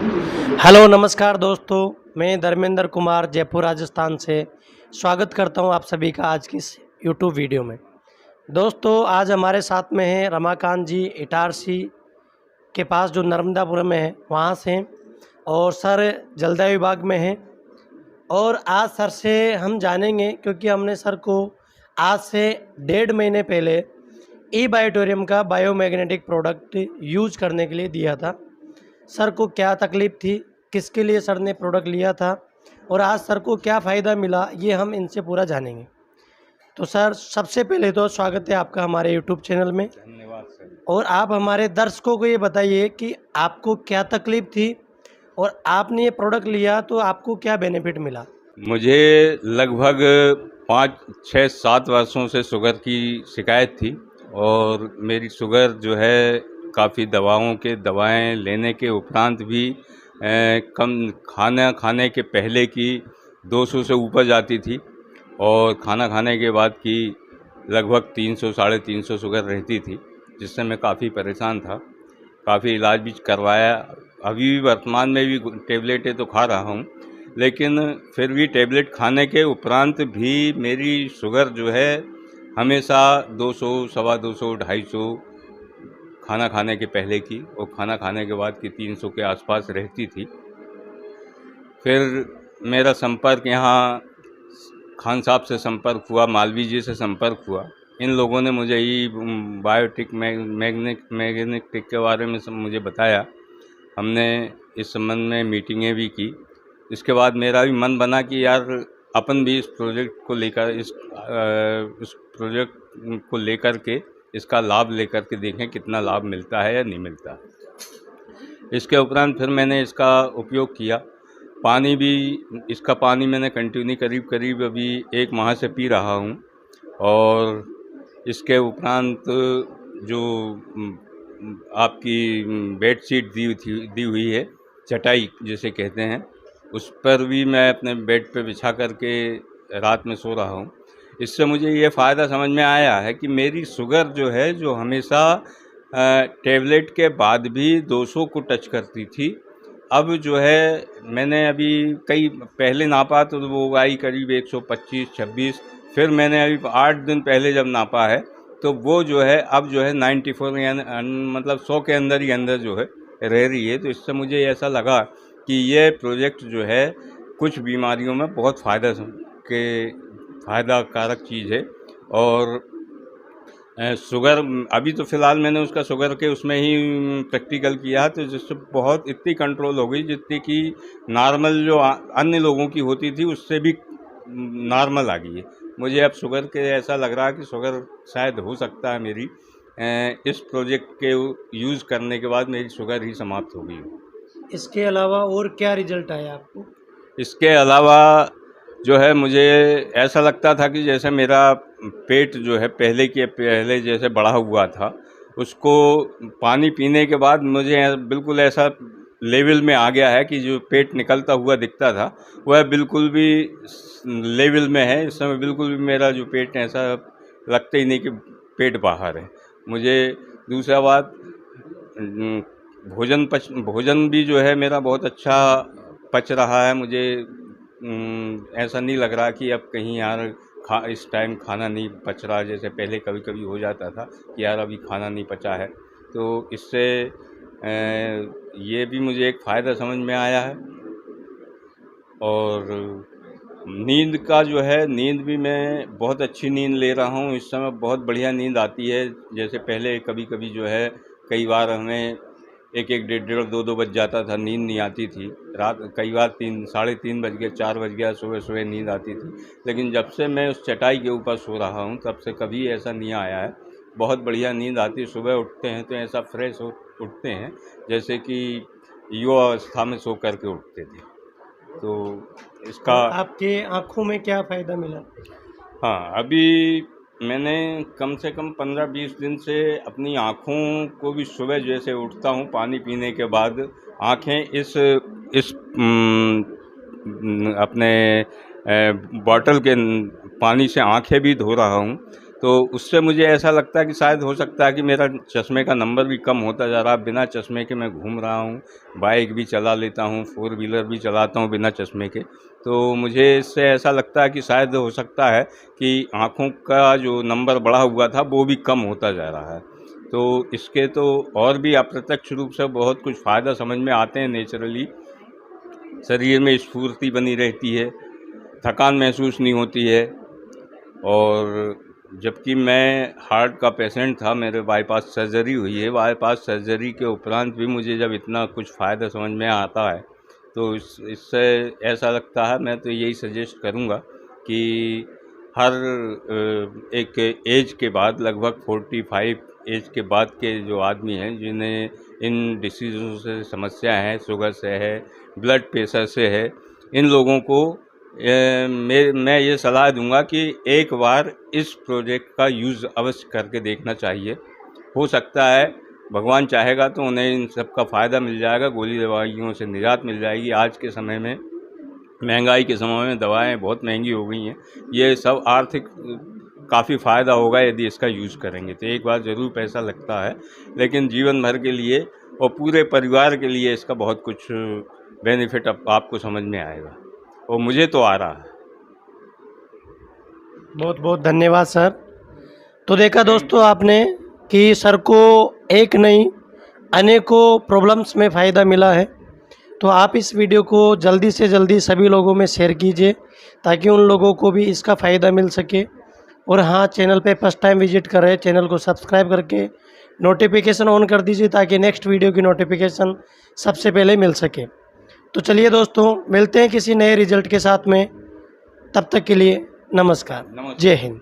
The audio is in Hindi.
हेलो नमस्कार दोस्तों, मैं धर्मेंद्र कुमार जयपुर राजस्थान से स्वागत करता हूं आप सभी का आज की इस यूट्यूब वीडियो में। दोस्तों आज हमारे साथ में हैं रमाकांत जी इटारसी के पास जो नर्मदापुरम में है वहां से हैं और सर जलदाय विभाग में हैं। और आज सर से हम जानेंगे क्योंकि हमने सर को आज से 1.5 महीने पहले ई बायोटोरियम का बायोमैग्नेटिक प्रोडक्ट यूज करने के लिए दिया था। सर को क्या तकलीफ़ थी, किसके लिए सर ने प्रोडक्ट लिया था और आज सर को क्या फ़ायदा मिला, ये हम इनसे पूरा जानेंगे। तो सर सबसे पहले तो स्वागत है आपका हमारे यूट्यूब चैनल में। धन्यवाद सर। और आप हमारे दर्शकों को ये बताइए कि आपको क्या तकलीफ़ थी और आपने ये प्रोडक्ट लिया तो आपको क्या बेनिफिट मिला? मुझे लगभग 5, 6, 7 वर्षों से शुगर की शिकायत थी और मेरी शुगर जो है काफ़ी दवाएं लेने के उपरांत भी कम खाना खाने के पहले की 200 से ऊपर जाती थी और खाना खाने के बाद की लगभग 300, 350 शुगर रहती थी, जिससे मैं काफ़ी परेशान था। काफ़ी इलाज भी करवाया। अभी भी वर्तमान में भी टेबलेटें तो खा रहा हूँ, लेकिन फिर भी टेबलेट खाने के उपरांत भी मेरी शुगर जो है हमेशा 200, सवा 200, 250 खाना खाने के पहले की और खाना खाने के बाद की 300 के आसपास रहती थी। फिर मेरा संपर्क यहाँ खान साहब से संपर्क हुआ, मालवी जी से संपर्क हुआ। इन लोगों ने मुझे ई बायोटिक मैग्नेटिक के बारे में मुझे बताया। हमने इस संबंध में मीटिंगें भी की। इसके बाद मेरा भी मन बना कि यार अपन भी इस प्रोजेक्ट को लेकर के इसका लाभ लेकर के देखें कितना लाभ मिलता है या नहीं मिलता। इसके उपरांत फिर मैंने इसका उपयोग किया। इसका पानी मैंने कंटिन्यू करीब अभी 1 माह से पी रहा हूँ। और इसके उपरांत जो आपकी बेडशीट दी हुई है, चटाई जिसे कहते हैं, उस पर भी मैं अपने बेड पे बिछा करके रात में सो रहा हूँ। इससे मुझे ये फ़ायदा समझ में आया है कि मेरी शुगर जो है, जो हमेशा टेबलेट के बाद भी 200 को टच करती थी, अब जो है मैंने अभी कई पहले नापा तो वो आई करीब 125-26। फिर मैंने अभी 8 दिन पहले जब नापा है तो वो जो है अब जो है 94 मतलब 100 के अंदर ही अंदर जो है रह रही है। तो इससे मुझे ऐसा लगा कि ये प्रोजेक्ट जो है कुछ बीमारियों में बहुत फ़ायदा कारक चीज़ है। और शुगर अभी तो फ़िलहाल मैंने उसका शुगर के उसमें ही प्रैक्टिकल किया, तो जिससे बहुत इतनी कंट्रोल हो गई जितनी कि नॉर्मल जो अन्य लोगों की होती थी उससे भी नॉर्मल आ गई है। मुझे अब शुगर के ऐसा लग रहा है कि शुगर शायद हो सकता है मेरी इस प्रोजेक्ट के यूज़ करने के बाद मेरी शुगर ही समाप्त हो गई हो। इसके अलावा और क्या रिजल्ट आया आपको? इसके अलावा जो है मुझे ऐसा लगता था कि जैसे मेरा पेट जो है पहले जैसे बढ़ा हुआ था, उसको पानी पीने के बाद मुझे बिल्कुल ऐसा लेवल में आ गया है कि जो पेट निकलता हुआ दिखता था वह बिल्कुल भी लेवल में है। इस समय बिल्कुल भी मेरा जो पेट है ऐसा लगता ही नहीं कि पेट बाहर है। मुझे दूसरा बात, भोजन भी जो है मेरा बहुत अच्छा पच रहा है। मुझे ऐसा नहीं लग रहा कि अब कहीं यार इस टाइम खाना नहीं पच रहा, जैसे पहले कभी कभी हो जाता था कि यार अभी खाना नहीं पचा है। तो इससे ये भी मुझे एक फ़ायदा समझ में आया है। और नींद का जो है, नींद भी मैं बहुत अच्छी नींद ले रहा हूँ इस समय, बहुत बढ़िया नींद आती है। जैसे पहले कभी कभी जो है कई बार हमें 1-1, 1:30, 2-2 बज जाता था, नींद नहीं आती थी। रात कई बार 3, साढ़े 3 बज गए, 4 बज गया, सुबह नींद आती थी। लेकिन जब से मैं उस चटाई के ऊपर सो रहा हूँ तब से कभी ऐसा नहीं आया है। बहुत बढ़िया नींद आती है। सुबह उठते हैं तो ऐसा फ्रेश उठते हैं जैसे कि युवा अवस्था में सो करके उठते थे। तो इसका और आपके आँखों में क्या फ़ायदा मिला? हाँ, अभी मैंने कम से कम 15-20 दिन से अपनी आँखों को भी सुबह जैसे उठता हूँ पानी पीने के बाद, आँखें इस अपने बॉटल के पानी से आँखें भी धो रहा हूँ, तो उससे मुझे ऐसा लगता है कि शायद हो सकता है कि मेरा चश्मे का नंबर भी कम होता जा रहा है। बिना चश्मे के मैं घूम रहा हूँ, बाइक भी चला लेता हूँ, 4 व्हीलर भी चलाता हूँ बिना चश्मे के। तो मुझे इससे ऐसा लगता है कि शायद हो सकता है कि आँखों का जो नंबर बढ़ा हुआ था वो भी कम होता जा रहा है। तो इसके तो और भी अप्रत्यक्ष रूप से बहुत कुछ फ़ायदा समझ में आते हैं नेचुरली। शरीर में स्फूर्ति बनी रहती है, थकान महसूस नहीं होती है। और जबकि मैं हार्ट का पेशेंट था, मेरे बाईपास सर्जरी हुई है, बाईपास सर्जरी के उपरांत भी मुझे जब इतना कुछ फ़ायदा समझ में आता है तो इससे ऐसा लगता है, मैं तो यही सजेस्ट करूँगा कि हर एक एज के बाद लगभग 45 एज के बाद के जो आदमी हैं जिन्हें इन डिसीज़ों से समस्या है, शुगर से है, ब्लड प्रेशर से है, इन लोगों को मैं ये सलाह दूंगा कि एक बार इस प्रोजेक्ट का यूज़ अवश्य करके देखना चाहिए। हो सकता है भगवान चाहेगा तो उन्हें इन सब का फ़ायदा मिल जाएगा, गोली दवाइयों से निजात मिल जाएगी। आज के समय में, महंगाई के समय में दवाएं बहुत महंगी हो गई हैं। ये सब आर्थिक काफ़ी फ़ायदा होगा यदि इसका यूज़ करेंगे। तो एक बार ज़रूर पैसा लगता है, लेकिन जीवन भर के लिए और पूरे परिवार के लिए इसका बहुत कुछ बेनिफिट आपको समझ में आएगा, और मुझे तो आ रहा है। बहुत बहुत धन्यवाद सर। तो देखा दोस्तों आपने कि सर को एक नहीं अनेकों प्रॉब्लम्स में फ़ायदा मिला है। तो आप इस वीडियो को जल्दी से जल्दी सभी लोगों में शेयर कीजिए ताकि उन लोगों को भी इसका फ़ायदा मिल सके। और हाँ, चैनल पे फर्स्ट टाइम विजिट कर रहे, चैनल को सब्सक्राइब करके नोटिफिकेशन ऑन कर दीजिए ताकि नेक्स्ट वीडियो की नोटिफिकेशन सबसे पहले मिल सके। तो चलिए दोस्तों, मिलते हैं किसी नए रिजल्ट के साथ में। तब तक के लिए नमस्कार। जय हिंद।